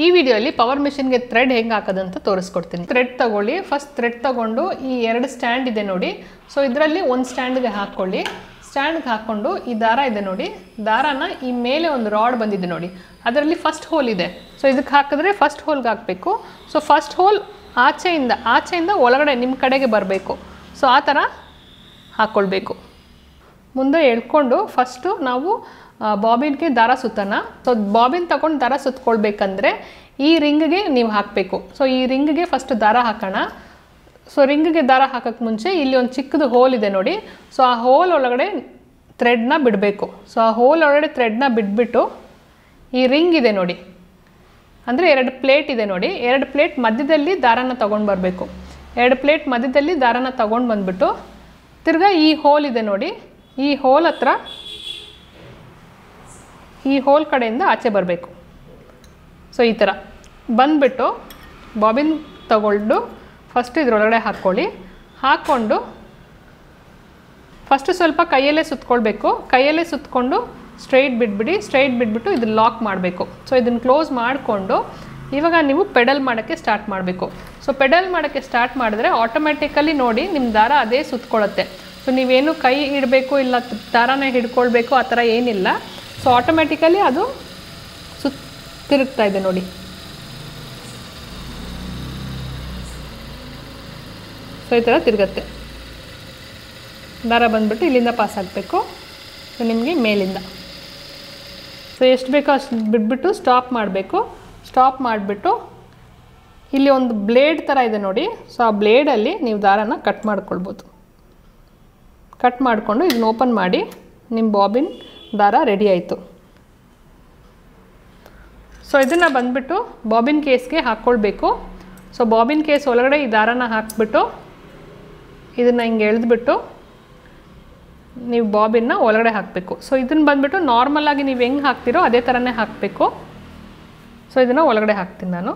ಈ ವಿಡಿಯೋಲಿ power ಮೆಷಿನ್ಗೆ thread ಹೆಂಗೆ ಹಾಕೋದಂತ ತೋರಿಸ್ಕೊಡ್ತೀನಿ. ಥ್ರೆಡ್ ತಗೊಳ್ಳಿ. ಫಸ್ಟ್ ಥ್ರೆಡ್ ತಗೊಂಡು ಈ ಎರಡು ಸ್ಟ್ಯಾಂಡ್ ಇದೆ ನೋಡಿ, ಸೊ ಇದರಲ್ಲಿ ಒಂದು ಸ್ಟ್ಯಾಂಡ್ಗೆ ಹಾಕ್ಕೊಳ್ಳಿ. ಸ್ಟ್ಯಾಂಡ್ಗೆ ಹಾಕ್ಕೊಂಡು ಈ ದಾರ ಇದೆ ನೋಡಿ, ದಾರಾನ ಈ ಮೇಲೆ ಒಂದು ರಾಡ್ ಬಂದಿದೆ ನೋಡಿ, ಅದರಲ್ಲಿ ಫಸ್ಟ್ ಹೋಲ್ ಇದೆ. ಸೊ ಇದಕ್ಕೆ ಹಾಕಿದ್ರೆ ಫಸ್ಟ್ ಹೋಲ್ಗೆ ಹಾಕಬೇಕು. ಸೊ ಫಸ್ಟ್ ಹೋಲ್ ಆಚೆಯಿಂದ ಒಳಗಡೆ ನಿಮ್ಮ ಕಡೆಗೆ ಬರಬೇಕು. ಸೊ ಆ ಥರ ಹಾಕ್ಕೊಳ್ಬೇಕು. ಮುಂದೆ ಎಳ್ಕೊಂಡು ಫಸ್ಟು ನಾವು ಬಾಬಿನ್ಗೆ ದಾರ ಸುತ್ತೋಣ. ಸೊ ಬಾಬಿನ್ ತಗೊಂಡು ದಾರ ಸುತ್ತಕೊಳ್ಬೇಕಂದ್ರೆ ಈ ರಿಂಗ್ಗೆ ನೀವು ಹಾಕಬೇಕು. ಸೊ ಈ ರಿಂಗ್ಗೆ ಫಸ್ಟ್ ದಾರ ಹಾಕೋಣ. ಸೊ ರಿಂಗ್ಗೆ ದಾರ ಹಾಕೋಕ್ಕೆ ಮುಂಚೆ ಇಲ್ಲಿ ಒಂದು ಚಿಕ್ಕದು ಹೋಲ್ ಇದೆ ನೋಡಿ, ಸೊ ಆ ಹೋಲ್ ಒಳಗಡೆ ಥ್ರೆಡ್ನ ಬಿಡಬೇಕು. ಸೊ ಆ ಹೋಲ್ ಒಳಗಡೆ ಥ್ರೆಡ್ನ ಬಿಟ್ಬಿಟ್ಟು ಈ ರಿಂಗ್ ಇದೆ ನೋಡಿ, ಅಂದರೆ 2 ಪ್ಲೇಟ್ ಇದೆ ನೋಡಿ, 2 ಪ್ಲೇಟ್ ಮಧ್ಯದಲ್ಲಿ ದಾರನ ತೊಗೊಂಡು ಬರಬೇಕು. 2 ಪ್ಲೇಟ್ ಮಧ್ಯದಲ್ಲಿ ದಾರನ ತೊಗೊಂಡು ಬಂದುಬಿಟ್ಟು ತಿರ್ಗಾ ಈ ಹೋಲ್ ಇದೆ ನೋಡಿ, ಈ ಹೋಲ್ ಹತ್ರ ಈ ಹೋಲ್ ಕಡೆಯಿಂದ ಆಚೆ ಬರಬೇಕು. ಸೊ ಈ ಥರ ಬಂದುಬಿಟ್ಟು ಬಾಬಿನ್ ತಗೊಂಡು ಫಸ್ಟು ಇದರೊಳಗಡೆ ಹಾಕ್ಕೊಳ್ಳಿ. ಹಾಕ್ಕೊಂಡು ಫಸ್ಟು ಸ್ವಲ್ಪ ಕೈಯಲ್ಲೇ ಸುತ್ತಕೊಳ್ಬೇಕು. ಕೈಯಲ್ಲೇ ಸುತ್ತಕೊಂಡು ಸ್ಟ್ರೈಟ್ ಬಿಟ್ಬಿಟ್ಟು ಇದನ್ನು ಲಾಕ್ ಮಾಡಬೇಕು. ಸೊ ಇದನ್ನು ಕ್ಲೋಸ್ ಮಾಡಿಕೊಂಡು ಇವಾಗ ನೀವು ಪೆಡಲ್ ಮಾಡೋಕ್ಕೆ ಸ್ಟಾರ್ಟ್ ಮಾಡಬೇಕು. ಸೊ ಪೆಡಲ್ ಮಾಡೋಕ್ಕೆ ಸ್ಟಾರ್ಟ್ ಮಾಡಿದ್ರೆ ಆಟೋಮೆಟಿಕಲಿ ನೋಡಿ ನಿಮ್ಮ ದಾರ ಅದೇ ಸುತ್ತಕೊಳ್ಳುತ್ತೆ. ಸೊ ನೀವೇನು ಕೈ ಇಡಬೇಕು ಇಲ್ಲ ದಾರನೇ ಹಿಡ್ಕೊಳ್ಬೇಕು ಆ ಥರ ಏನಿಲ್ಲ. ಸೊ ಆಟೋಮೆಟಿಕಲಿ ಅದು ತಿರುಗ್ತಾ ಇದೆ ನೋಡಿ. ಸೊ ಈ ಥರ ತಿರುಗತ್ತೆ. ದಾರ ಬಂದ್ಬಿಟ್ಟು ಇಲ್ಲಿಂದ ಪಾಸ್ ಆಗಬೇಕು. ಸೊ ನಿಮಗೆ ಮೇಲಿಂದ ಸೊ ಎಷ್ಟು ಬೇಕೋ ಅಷ್ಟು ಬಿಟ್ಬಿಟ್ಟು ಸ್ಟಾಪ್ ಮಾಡಬೇಕು. ಸ್ಟಾಪ್ ಮಾಡಿಬಿಟ್ಟು ಇಲ್ಲಿ ಒಂದು ಬ್ಲೇಡ್ ಥರ ಇದೆ ನೋಡಿ, ಸೊ ಆ ಬ್ಲೇಡಲ್ಲಿ ನೀವು ದಾರನ ಕಟ್ ಮಾಡ್ಕೊಳ್ಬೋದು. ಕಟ್ ಮಾಡಿಕೊಂಡು ಇದನ್ನ ಓಪನ್ ಮಾಡಿ ನಿಮ್ಮ ಬಾಬಿನ್ ದಾರ ರೆಡಿ ಆಯಿತು. ಸೊ ಇದನ್ನು ಬಂದುಬಿಟ್ಟು ಬಾಬಿನ್ ಕೇಸ್ಗೆ ಹಾಕ್ಕೊಳ್ಬೇಕು. ಸೊ ಬಾಬಿನ್ ಕೇಸ್ ಒಳಗಡೆ ಈ ದಾರನ ಹಾಕಿಬಿಟ್ಟು ಇದನ್ನು ಹಿಂಗೆ ಎಳೆದ್ಬಿಟ್ಟು ನೀವು ಬಾಬಿನ್ನ ಒಳಗಡೆ ಹಾಕಬೇಕು. ಸೊ ಇದನ್ನು ಬಂದುಬಿಟ್ಟು ನಾರ್ಮಲಾಗಿ ನೀವು ಹೆಂಗೆ ಹಾಕ್ತೀರೋ ಅದೇ ಥರನೇ ಹಾಕಬೇಕು. ಸೊ ಇದನ್ನು ಒಳಗಡೆ ಹಾಕ್ತೀನಿ ನಾನು.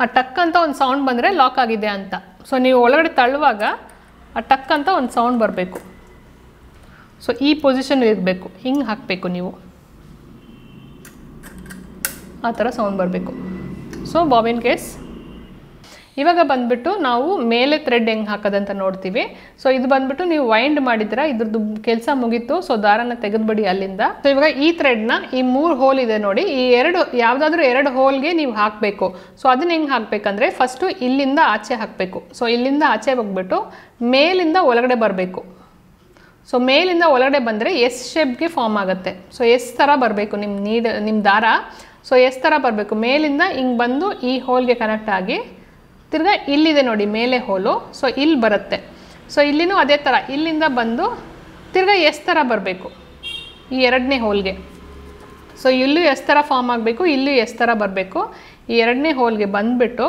ಆ ಟಕ್ ಅಂತ ಒಂದು ಸೌಂಡ್ ಬಂದರೆ ಲಾಕ್ ಆಗಿದೆ ಅಂತ. ಸೊ ನೀವು ಒಳಗಡೆ ತಳ್ಳುವಾಗ ಆ ಟಕ್ ಅಂತ ಒಂದು ಸೌಂಡ್ ಬರಬೇಕು. ಸೊ ಈ ಪೊಸಿಷನ್ ಇರಬೇಕು, ಹಿಂಗೆ ಹಾಕಬೇಕು ನೀವು, ಆ ಥರ ಸೌಂಡ್ ಬರಬೇಕು. ಸೊ ಬಾಬಿನ್ ಕೇಸ್ ಇವಾಗ ಬಂದುಬಿಟ್ಟು ನಾವು ಮೇಲೆ ಥ್ರೆಡ್ ಹೆಂಗೆ ಹಾಕೋದಂತ ನೋಡ್ತೀವಿ. ಸೊ ಇದು ಬಂದುಬಿಟ್ಟು ನೀವು ವೈಂಡ್ ಮಾಡಿದ್ರೆ ಇದ್ರದ್ದು ಕೆಲಸ ಮುಗೀತು. ಸೊ ದಾರನ ತೆಗೆದುಬಿಡಿ ಅಲ್ಲಿಂದ. ಸೊ ಇವಾಗ ಈ ಥ್ರೆಡ್ನ ಈ 3 ಹೋಲ್ ಇದೆ ನೋಡಿ, ಈ ಯಾವುದಾದ್ರೂ 2 ಹೋಲ್ಗೆ ನೀವು ಹಾಕಬೇಕು. ಸೊ ಅದನ್ನ ಹೆಂಗೆ ಹಾಕಬೇಕಂದ್ರೆ ಫಸ್ಟು ಇಲ್ಲಿಂದ ಆಚೆ ಹಾಕಬೇಕು. ಸೊ ಇಲ್ಲಿಂದ ಆಚೆ ಹೋಗ್ಬಿಟ್ಟು ಮೇಲಿಂದ ಒಳಗಡೆ ಬರಬೇಕು. ಸೊ ಮೇಲಿಂದ ಒಳಗಡೆ ಬಂದರೆ ಎಸ್ ಶೇಪ್ಗೆ ಫಾರ್ಮ್ ಆಗುತ್ತೆ. ಸೊ ಎಸ್ ಥರ ಬರಬೇಕು ನಿಮ್ಮ ದಾರ. ಸೊ ಎಸ್ ಥರ ಬರಬೇಕು. ಮೇಲಿಂದ ಹಿಂಗೆ ಬಂದು ಈ ಹೋಲ್ಗೆ ಕನೆಕ್ಟ್ ಆಗಿ ತಿರ್ಗಾ ಇಲ್ಲಿದೆ ನೋಡಿ ಮೇಲೆ ಹೋಲು, ಸೊ ಇಲ್ಲಿ ಬರುತ್ತೆ. ಸೊ ಇಲ್ಲಿನೂ ಅದೇ ಥರ ಇಲ್ಲಿಂದ ಬಂದು ತಿರ್ಗಾ ಎಸ್ ಥರ ಬರಬೇಕು ಈ 2ನೇ ಹೋಲ್ಗೆ. ಸೊ ಇಲ್ಲೂ ಎಸ್ ಥರ ಫಾರ್ಮ್ ಆಗಬೇಕು, ಇಲ್ಲೂ ಎಸ್ ಥರ ಬರಬೇಕು. ಈ 2ನೇ ಹೋಲ್ಗೆ ಬಂದುಬಿಟ್ಟು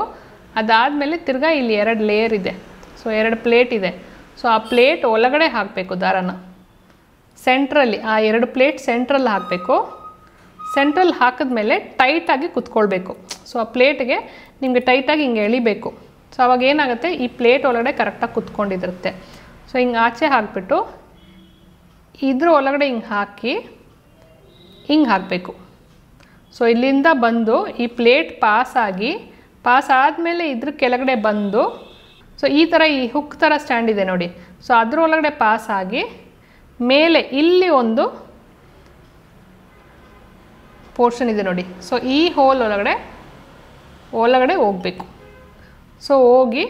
ಅದಾದಮೇಲೆ ತಿರ್ಗಾ ಇಲ್ಲಿ 2 ಲೇಯರ್ ಇದೆ. ಸೊ 2 ಪ್ಲೇಟ್ ಇದೆ. ಸೊ ಆ ಪ್ಲೇಟ್ ಒಳಗಡೆ ಹಾಕಬೇಕು ದಾರನ. ಸೆಂಟ್ರಲ್ಲಿ ಆ 2 ಪ್ಲೇಟ್ ಸೆಂಟ್ರಲ್ಲಿ ಹಾಕಬೇಕು. ಸೆಂಟ್ರಲ್ಲಿ ಹಾಕಿದ್ಮೇಲೆ ಟೈಟಾಗಿ ಕುತ್ಕೊಳ್ಬೇಕು. ಸೊ ಆ ಪ್ಲೇಟ್ಗೆ ನಿಮಗೆ ಟೈಟಾಗಿ ಹಿಂಗೆ ಎಳಿಬೇಕು. ಸೊ ಅವಾಗ ಏನಾಗುತ್ತೆ, ಈ ಪ್ಲೇಟ್ ಒಳಗಡೆ ಕರೆಕ್ಟಾಗಿ ಕುತ್ಕೊಂಡಿರುತ್ತೆ. ಸೊ ಹಿಂಗೆ ಆಚೆ ಹಾಕಿಬಿಟ್ಟು ಇದ್ರ ಒಳಗಡೆ ಹಿಂಗೆ ಹಾಕಿ ಹಿಂಗೆ ಹಾಕಬೇಕು. ಸೊ ಇಲ್ಲಿಂದ ಬಂದು ಈ ಪ್ಲೇಟ್ ಪಾಸ್ ಆದಮೇಲೆ ಇದ್ರ ಕೆಳಗಡೆ ಬಂದು ಸೊ ಈ ಥರ ಈ ಹುಕ್ ಥರ ಸ್ಟ್ಯಾಂಡ್ ಇದೆ ನೋಡಿ, ಸೊ ಅದ್ರ ಒಳಗಡೆ ಪಾಸ್ ಆಗಿ ಮೇಲೆ ಇಲ್ಲಿ ಒಂದು ಪೋರ್ಷನ್ ಇದೆ ನೋಡಿ, ಸೊ ಈ ಹೋಲ್ ಒಳಗಡೆ ಹೋಗಬೇಕು. ಸೊ ಹೋಗಿ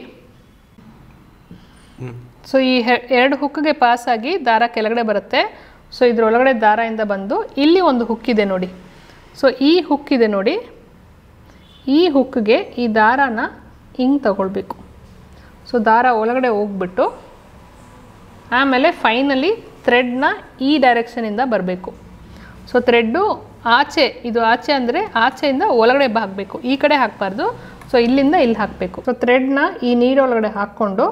ಸೊ ಈ 2 ಹುಕ್ಗೆ ಪಾಸ್ ಆಗಿ ದಾರ ಕೆಳಗಡೆ ಬರುತ್ತೆ. ಸೊ ಇದ್ರೊಳಗಡೆ ದಾರದಿಂದ ಬಂದು ಇಲ್ಲಿ ಒಂದು ಹುಕ್ ಇದೆ ನೋಡಿ, ಸೊ ಈ ಹುಕ್ ಇದೆ ನೋಡಿ, ಈ ಹುಕ್ಗೆ ಈ ದಾರನ ಹಿಂಗೆ ತಗೊಳ್ಬೇಕು. ಸೊ ದಾರ ಒಳಗಡೆ ಹೋಗ್ಬಿಟ್ಟು ಆಮೇಲೆ ಫೈನಲಿ ಥ್ರೆಡ್ನ ಈ ಡೈರೆಕ್ಷನಿಂದ ಬರಬೇಕು. ಸೊ ಥ್ರೆಡ್ಡು ಇದು ಆಚೆ ಅಂದರೆ ಆಚೆಯಿಂದ ಒಳಗಡೆ ಹಾಕಬೇಕು, ಈ ಕಡೆ ಹಾಕಬಾರ್ದು. ಸೊ ಇಲ್ಲಿಂದ ಇಲ್ಲಿ ಹಾಕಬೇಕು. ಸೊ ಥ್ರೆಡ್ನ ಈ ನೀರು ಒಳಗಡೆ ಹಾಕ್ಕೊಂಡು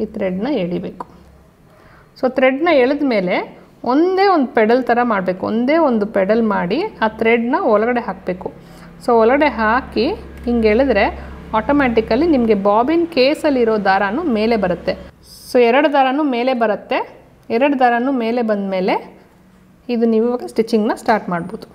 ಈ ಥ್ರೆಡ್ನ ಎಳಿಬೇಕು. ಸೊ ಥ್ರೆಡ್ನ ಎಳೆದ ಮೇಲೆ ಒಂದೇ ಒಂದು ಪೆಡಲ್ ಥರ ಮಾಡಬೇಕು. ಒಂದೇ ಒಂದು ಪೆಡಲ್ ಮಾಡಿ ಆ ಥ್ರೆಡ್ನ ಒಳಗಡೆ ಹಾಕಬೇಕು. ಸೊ ಒಳಗಡೆ ಹಾಕಿ ಹಿಂಗೆ ಎಳೆದ್ರೆ ಆಟೋಮ್ಯಾಟಿಕಲಿ ನಿಮಗೆ ಬಾಬಿನ್ ಕೇಸಲ್ಲಿರೋ ದಾರನೂ ಮೇಲೆ ಬರುತ್ತೆ. ಸೊ 2 ದಾರನೂ ಮೇಲೆ ಬರುತ್ತೆ. 2 ದಾರನೂ ಮೇಲೆ ಬಂದ ಮೇಲೆ ಇದು ನೀವು ಸ್ಟಿಚಿಂಗ್ನ ಸ್ಟಾರ್ಟ್ ಮಾಡ್ಬೋದು.